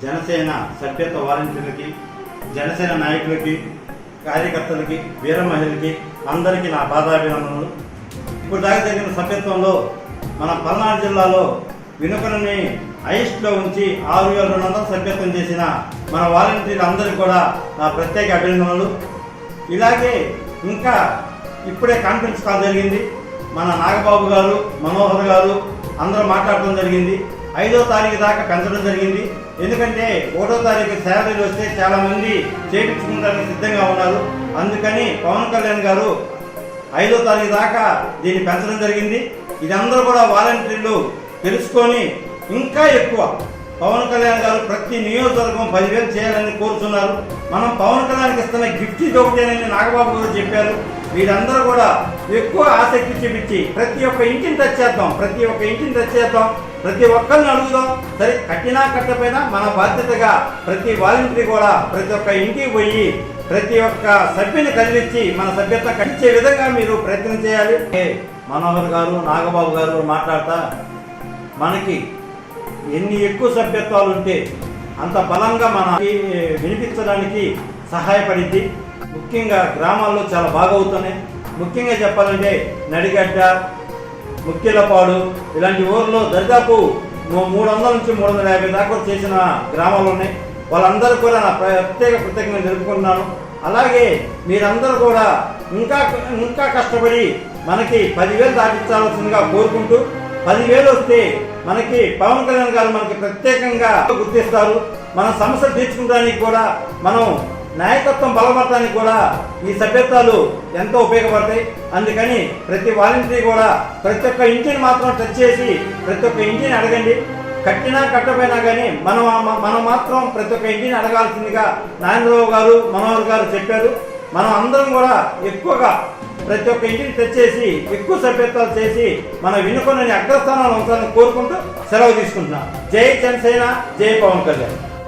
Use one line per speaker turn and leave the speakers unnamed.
జనసేన సభ్యత్వ వాలంటీర్లకి, జనసేన నాయకులకి, కార్యకర్తలకి, వీర మహిళలకి అందరికీ నా పాదాభినందనలు. ఇప్పుడు దాకా జరిగిన సభ్యత్వంలో మన పల్నాడు జిల్లాలో వినుకొండని హైయెస్ట్లో ఉంచి 6200 సభ్యత్వం చేసిన మన వాలంటీర్లు అందరికీ కూడా నా ప్రత్యేక అభినందనలు. ఇలాగే ఇంకా ఇప్పుడే కాన్ఫరెన్స్ కాల్ జరిగింది. మన నాగబాబు గారు, మనోహర్ గారు అందరూ మాట్లాడటం జరిగింది. 5వ తారీఖు దాకా పెంచడం జరిగింది. ఎందుకంటే 1వ తారీఖు శాలరీలు వస్తే చాలామంది చేయించుకోవడానికి సిద్ధంగా ఉన్నారు. అందుకని పవన్ కళ్యాణ్ గారు 5వ తారీఖు దాకా దీన్ని పెంచడం జరిగింది. ఇది అందరూ కూడా వాలంటీర్లు తెలుసుకొని ఇంకా ఎక్కువ పవన్ కళ్యాణ్ గారు ప్రతి నియోజకవర్గం 10,000 చేయాలని కోరుతున్నారు. మనం పవన్ కళ్యాణ్కి ఇస్తున్న గిఫ్ట్ ఇది ఒకటేనని నాగబాబు గారు చెప్పారు. వీరందరూ కూడా ఎక్కువ ఆసక్తి చూపించి ప్రతి ఒక్క ఇంటిని టచ్ చేద్దాం, ప్రతి ఒక్కరిని అడుగుదాం. సరే కట్టినా కట్టపోయినా మన బాధ్యతగా ప్రతి వాలంటీర్ కూడా ప్రతి ఒక్క ఇంటికి పోయి ప్రతి ఒక్క సభ్యుని కదిలించి మన సభ్యత్వం కట్టించే విధంగా మీరు ప్రయత్నం చేయాలి. మనోహర్ గారు, నాగబాబు గారు మాట్లాడతా మనకి ఎన్ని ఎక్కువ సభ్యత్వాలు ఉంటే అంత బలంగా మనకి వినిపించడానికి సహాయపడింది. ముఖ్యంగా గ్రామాల్లో చాలా బాగా అవుతున్నాయి. ముఖ్యంగా చెప్పాలంటే నడిగడ్డ, ముఖ్యలపాడు ఇలాంటి ఊర్లో దాదాపు 300 నుంచి 350 దాకా చేసిన గ్రామాలు ఉన్నాయి. వాళ్ళందరూ కూడా నా ప్రత్యేక కృతజ్ఞతలు తెలుపుకుంటున్నాను. అలాగే మీరందరూ కూడా ఇంకా కష్టపడి మనకి 10,000 దాటించాల్సిందిగా కోరుకుంటూ, 10,000 వస్తే మనకి పవన్ కళ్యాణ్ గారు మనకి ప్రత్యేకంగా గుర్తిస్తారు. మన సమస్యలు తీర్చుకోవడానికి కూడా, మనం నాయకత్వం బలపడటానికి కూడా ఈ సభ్యత్వాలు ఎంతో ఉపయోగపడతాయి. అందుకని ప్రతి వాలంటీర్ కూడా ప్రతి ఒక్క ఇంటిని మాత్రం టచ్ చేసి ప్రతి ఒక్క ఇంటిని అడగండి. కట్టినా కట్టపోయినా కానీ మనం మాత్రం ప్రతి ఒక్క ఇంటిని అడగాల్సిందిగా నారాయణరావు గారు, మనోహర్ గారు చెప్పారు. మనం అందరం కూడా ఎక్కువగా ప్రతి ఒక్క ఇంటిని టచ్ చేసి ఎక్కువ సభ్యత్వాలు చేసి మన వినుకొండని అగ్రస్థానంలో ఉంచాలని కోరుకుంటూ సెలవు తీసుకుంటున్నాం. జై జనసేన, జై పవన్ కళ్యాణ్.